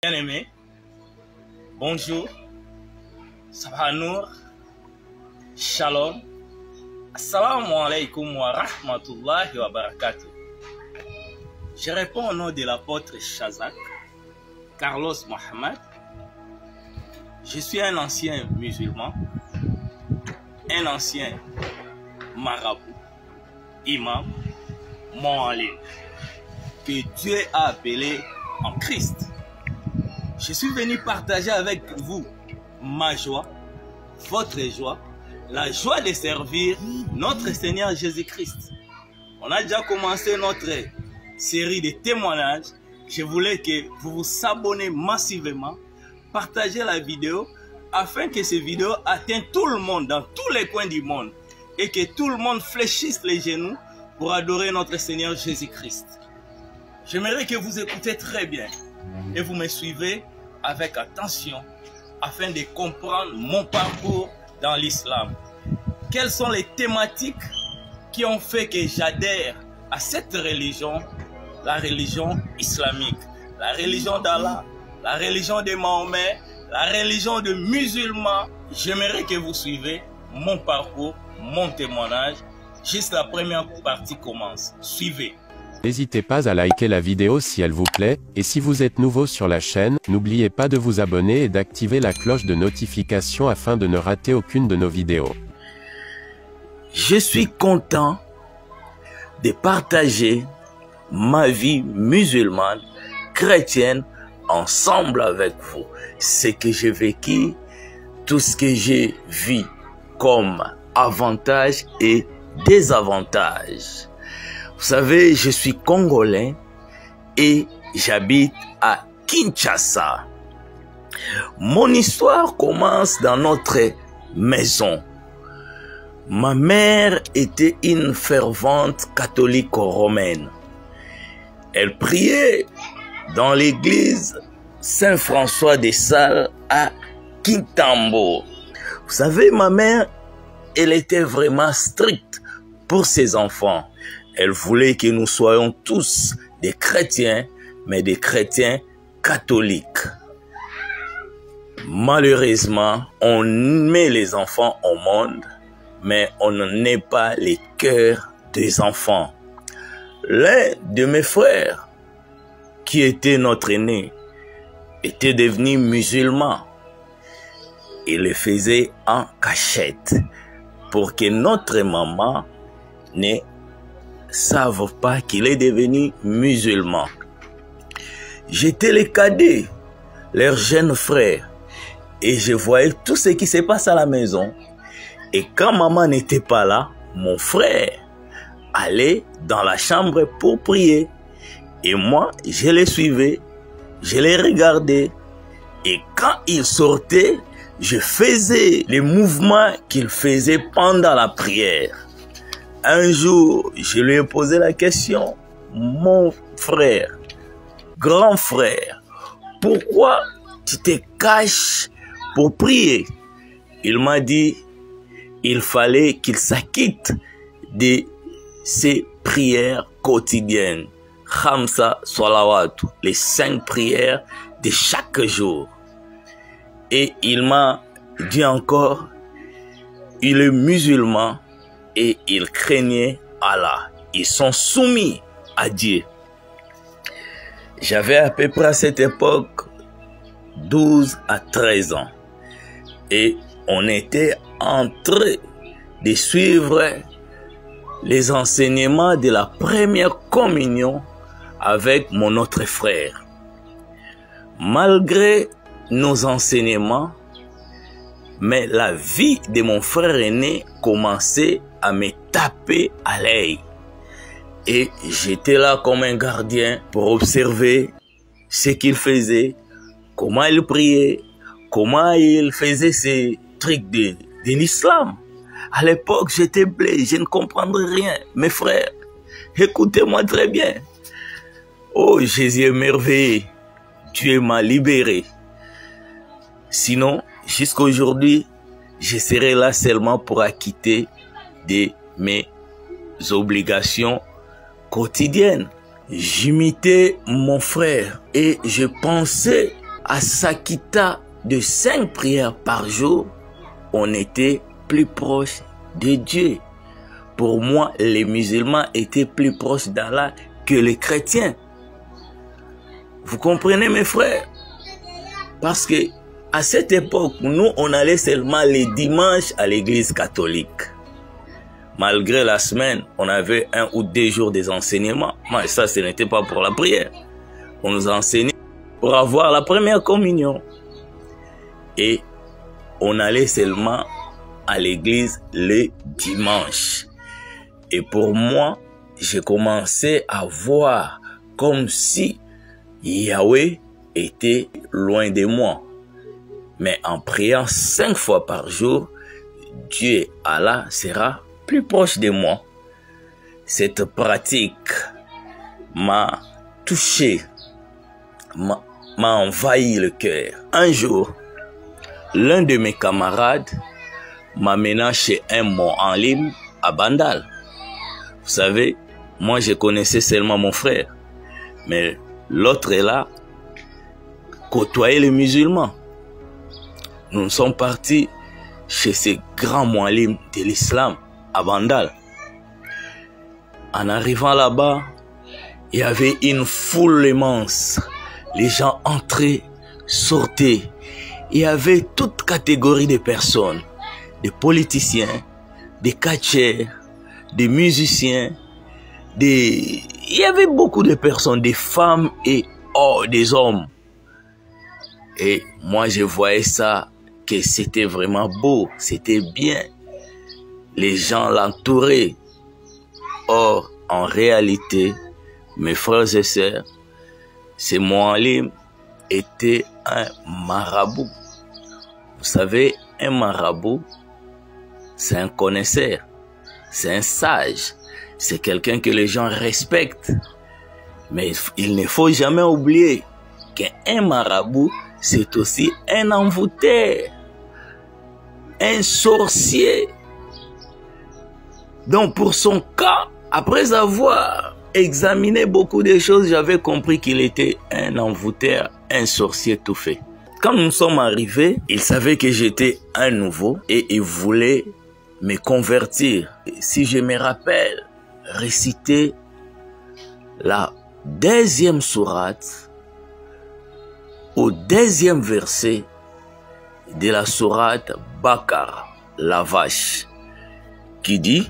Bien-aimés, bonjour, Sabhanour, Shalom, Assalamu alaikum wa rahmatullahi wa barakatuh. Je réponds au nom de l'apôtre Chazak, Carlos Mohamed. Je suis un ancien musulman, un ancien marabout, imam, moalim, que Dieu a appelé en Christ. Je suis venu partager avec vous ma joie, votre joie, la joie de servir notre Seigneur Jésus-Christ. On a déjà commencé notre série de témoignages. Je voulais que vous vous abonnez massivement, partagez la vidéo afin que cette vidéo atteigne tout le monde dans tous les coins du monde et que tout le monde fléchisse les genoux pour adorer notre Seigneur Jésus-Christ. J'aimerais que vous écoutez très bien et vous me suivez avec attention afin de comprendre mon parcours dans l'islam. Quelles sont les thématiques qui ont fait que j'adhère à cette religion, la religion islamique, la religion d'Allah, la religion de Mahomet, la religion de musulmans. J'aimerais que vous suivez mon parcours, mon témoignage. Juste la première partie commence. Suivez. N'hésitez pas à liker la vidéo si elle vous plaît, et si vous êtes nouveau sur la chaîne, n'oubliez pas de vous abonner et d'activer la cloche de notification afin de ne rater aucune de nos vidéos. Je suis content de partager ma vie musulmane, chrétienne, ensemble avec vous. Ce que j'ai vécu, tout ce que j'ai vu comme avantages et désavantages. Vous savez, je suis congolais et j'habite à Kinshasa. Mon histoire commence dans notre maison. Ma mère était une fervente catholique romaine. Elle priait dans l'église Saint-François de Sales à Kintambo. Vous savez, ma mère, elle était vraiment stricte pour ses enfants. Elle voulait que nous soyons tous des chrétiens, mais des chrétiens catholiques. Malheureusement, on met les enfants au monde, mais on n'est pas les cœurs des enfants. L'un de mes frères, qui était notre aîné, était devenu musulman. Il le faisait en cachette pour que notre maman ne savent pas qu'il est devenu musulman. J'étais le cadet, leur jeune frère, et je voyais tout ce qui se passe à la maison. Et quand maman n'était pas là, mon frère allait dans la chambre pour prier. Et moi, je les suivais, je les regardais. Et quand il sortait, je faisais les mouvements qu'il faisait pendant la prière. Un jour, je lui ai posé la question, mon frère, grand frère, pourquoi tu te caches pour prier? Il m'a dit, il fallait qu'il s'acquitte de ses prières quotidiennes. Khamsa Salawat, les 5 prières de chaque jour. Et il m'a dit encore, il est musulman. Et ils craignaient Allah. Ils sont soumis à Dieu. J'avais à peu près à cette époque 12 à 13 ans. Et on était en train de suivre les enseignements de la première communion avec mon autre frère. Malgré nos enseignements, mais la vie de mon frère aîné commençait à me taper à l'œil. Et j'étais là comme un gardien pour observer ce qu'il faisait, comment il priait, comment il faisait ces trucs de l'islam. À l'époque, j'étais blé, je ne comprenais rien. Mes frères, écoutez-moi très bien. Oh, Jésus est merveilleux. Dieu m'a libéré. Sinon, jusqu'à aujourd'hui, je serai là seulement pour acquitter de mes obligations quotidiennes. J'imitais mon frère et je pensais à s'acquitter de 5 prières par jour, on était plus proche de Dieu. Pour moi, les musulmans étaient plus proches d'Allah que les chrétiens. Vous comprenez, mes frères? Parce que à cette époque, nous, on allait seulement les dimanches à l'église catholique. Malgré la semaine, on avait 1 ou 2 jours des enseignements. Mais ça, ce n'était pas pour la prière. On nous enseignait pour avoir la première communion. Et on allait seulement à l'église le dimanche. Et pour moi, j'ai commencé à voir comme si Yahweh était loin de moi. Mais en priant 5 fois par jour, Dieu, Allah, sera plus proche de moi. Cette pratique m'a touché, m'a envahi le cœur. Un jour, l'un de mes camarades m'amena chez un Mo'alim à Bandal. Vous savez, moi je connaissais seulement mon frère, mais l'autre est là, côtoyer les musulmans. Nous sommes partis chez ces grands Mo'alim de l'islam à Bandal. En arrivant là-bas, il y avait une foule immense. Les gens entraient, sortaient. Il y avait toute catégorie de personnes, des politiciens, des catcheurs, des musiciens, il y avait beaucoup de personnes, des femmes et des hommes. Et moi, je voyais ça, que c'était vraiment beau, c'était bien. Les gens l'entouraient. Or, en réalité, mes frères et sœurs, ce Mo'alim était un marabout. Vous savez, un marabout, c'est un connaisseur, c'est un sage, c'est quelqu'un que les gens respectent. Mais il ne faut jamais oublier qu'un marabout, c'est aussi un envoûteur, un sorcier. Donc pour son cas, après avoir examiné beaucoup de choses, j'avais compris qu'il était un envoûteur, un sorcier tout fait. Quand nous sommes arrivés, il savait que j'étais un nouveau et il voulait me convertir. Si je me rappelle, réciter la 2e sourate au 2e verset de la sourate Bakara, la vache, qui dit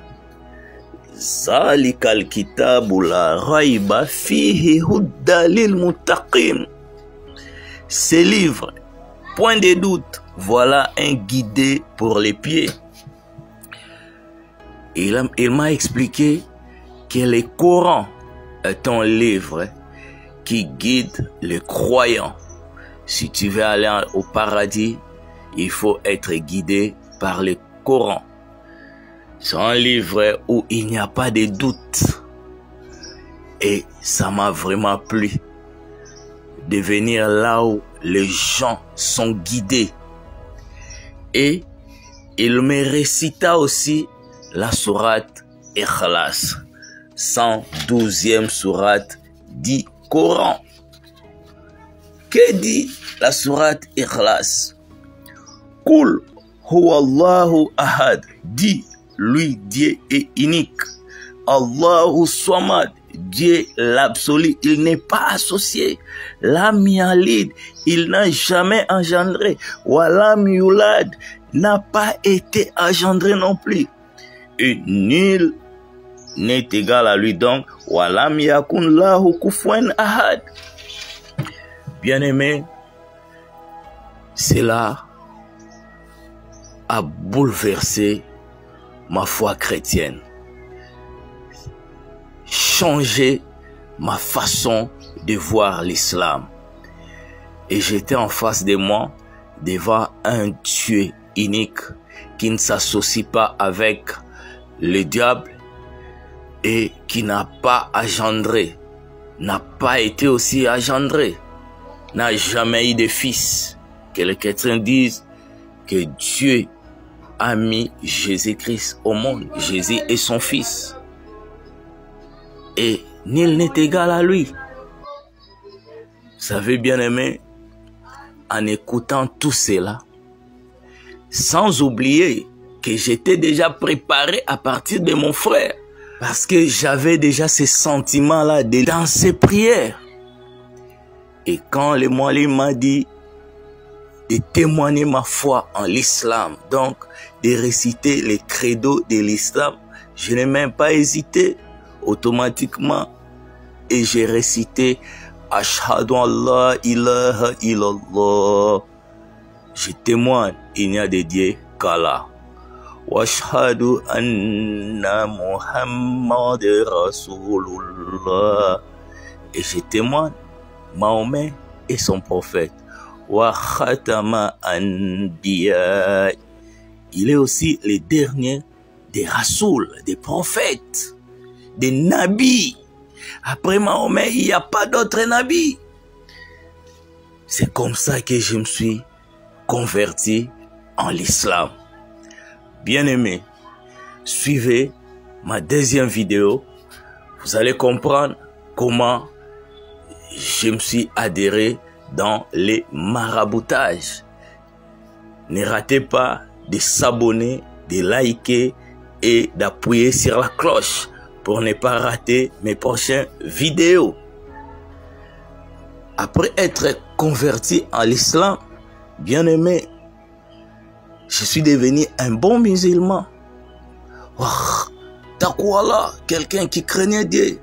Zalikal kitabu la raiba fihi hudda lil muttaqin. Ce livre, point de doute, voilà un guidé pour les pieds. Il m'a expliqué que le Coran est un livre qui guide les croyants. Si tu veux aller au paradis, il faut être guidé par le Coran. C'est un livre où il n'y a pas de doute. Et ça m'a vraiment plu de venir là où les gens sont guidés. Et il me récita aussi la sourate Ikhlas, 112e sourate du Coran. Que dit la sourate Ikhlas? Kul huwallahu ahad, dit lui Dieu est unique. Allahu Samad, Dieu l'absolu, il n'est pas associé. Lam yalid, il n'a jamais engendré. Walam yulad, n'a pas été engendré non plus. Et nul n'est égal à lui, donc walam yakun lahu kufuwan ahad. Bien-aimé, cela a bouleversé ma foi chrétienne, changé ma façon de voir l'islam. Et j'étais en face de moi devant un Dieu unique qui ne s'associe pas avec le diable et qui n'a pas engendré, n'a pas été aussi engendré, n'a jamais eu de fils. Que les chrétiens disent que Dieu a mis Jésus-Christ au monde. Jésus est son fils. Et nul n'est égal à lui. Vous savez, bien aimé, en écoutant tout cela, sans oublier que j'étais déjà préparé à partir de mon frère, parce que j'avais déjà ces sentiments-là dans ses prières. Et quand le Moualim m'a dit de témoigner ma foi en l'islam, donc de réciter les credos de l'islam, je n'ai même pas hésité automatiquement et j'ai récité Ashhadu an la ilaha illallah. Je témoigne, il n'y a de Dieu qu'Allah. Wa ashhadu anna Muhammad Rasulullah. Et je témoigne, Mahomet est son prophète. Wa khatama anbiya. Il est aussi le dernier des Rasoul, des prophètes, des nabis. Après Mahomet, il n'y a pas d'autres nabis. C'est comme ça que je me suis converti en l'islam. Bien-aimés, suivez ma deuxième vidéo. Vous allez comprendre comment je me suis adhéré dans les maraboutages. Ne ratez pas de s'abonner, de liker et d'appuyer sur la cloche pour ne pas rater mes prochaines vidéos. Après être converti à l'islam, bien-aimé, je suis devenu un bon musulman. Taqwallah, quelqu'un qui craignait Dieu.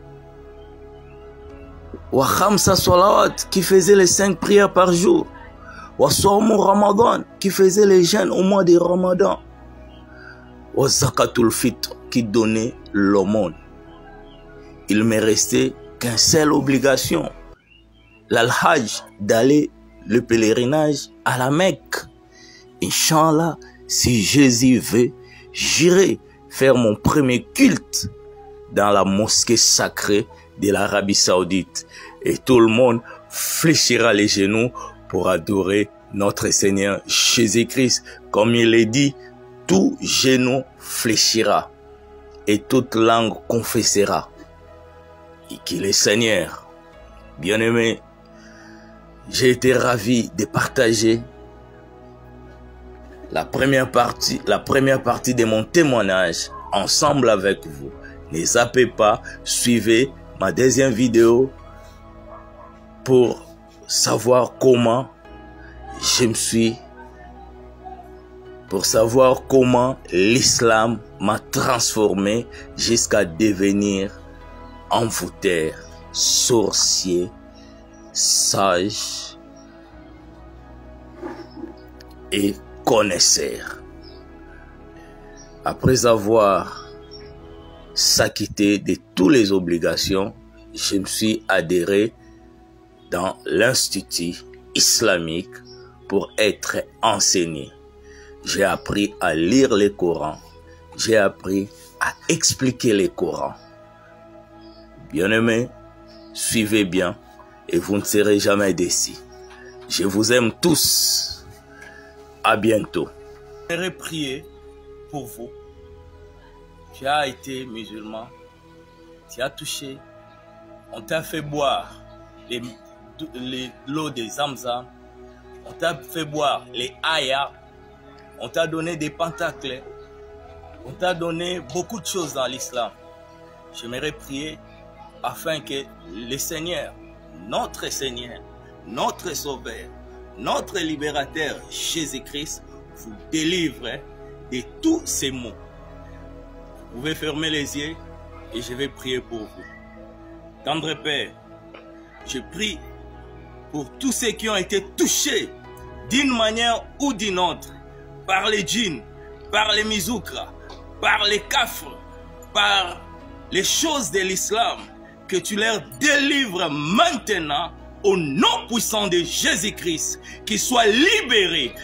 Wa khamsa salawat, qui faisait les 5 prières par jour. Wa sawmu Ramadan, qui faisait les jeûnes au mois de Ramadan. Wa zakatul fitr, qui donnait l'aumône. Il me restait qu'une seule obligation, l'al-hajj, d'aller le pèlerinage à la Mecque. Inch'Allah, si Jésus veut, j'irai faire mon premier culte dans la mosquée sacrée de l'Arabie Saoudite. Et tout le monde fléchira les genoux pour adorer notre Seigneur Jésus-Christ. Comme il est dit, tout genou fléchira et toute langue confessera et qu'il est Seigneur. Bien-aimé, j'ai été ravi de partager la première partie de mon témoignage ensemble avec vous. Ne zappez pas, suivez ma deuxième vidéo pour savoir comment l'islam m'a transformé jusqu'à devenir envoûteur, sorcier, sage et connaisseur. Après avoir s'acquitté de toutes les obligations, je me suis adhéré dans l'Institut islamique pour être enseigné. J'ai appris à lire le Coran. J'ai appris à expliquer le Coran. Bien-aimés, suivez bien et vous ne serez jamais déçus. Je vous aime tous. À bientôt. J'aimerais prier pour vous. Tu as été musulman. Tu as touché. On t'a fait boire l'eau des Zamzam. On t'a fait boire les ayats. On t'a donné des pentacles. On t'a donné beaucoup de choses dans l'islam. J'aimerais prier afin que le Seigneur, notre Sauveur, notre libérateur Jésus-Christ vous délivre de tous ces maux. Vous pouvez fermer les yeux et je vais prier pour vous. Tendre Père, je prie pour tous ceux qui ont été touchés d'une manière ou d'une autre par les djinns, par les mizoukras, par les kafres, par les choses de l'islam, que tu leur délivres maintenant au nom puissant de Jésus-Christ, qu'ils soient libérés,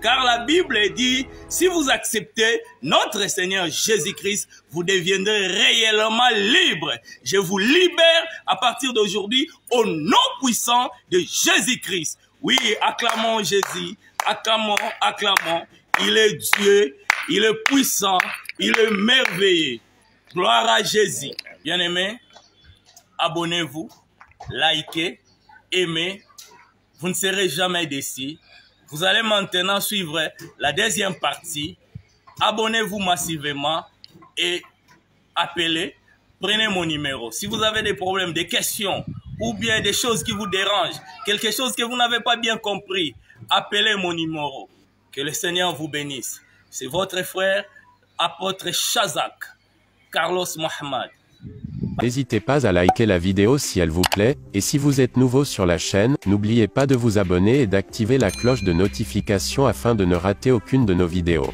car la Bible dit, si vous acceptez notre Seigneur Jésus-Christ, vous deviendrez réellement libres. Je vous libère à partir d'aujourd'hui au nom puissant de Jésus-Christ. Oui, acclamons Jésus, acclamons. Il est Dieu, il est puissant, il est merveilleux. Gloire à Jésus. Bien-aimés, abonnez-vous, likez, aimez. vous ne serez jamais déçus. Vous allez maintenant suivre la deuxième partie. Abonnez-vous massivement et appelez. Prenez mon numéro. Si vous avez des problèmes, des questions ou bien des choses qui vous dérangent, quelque chose que vous n'avez pas bien compris, appelez mon numéro. Que le Seigneur vous bénisse. C'est votre frère, apôtre Chazak, Carlos Mohamed. N'hésitez pas à liker la vidéo si elle vous plaît, et si vous êtes nouveau sur la chaîne, n'oubliez pas de vous abonner et d'activer la cloche de notification afin de ne rater aucune de nos vidéos.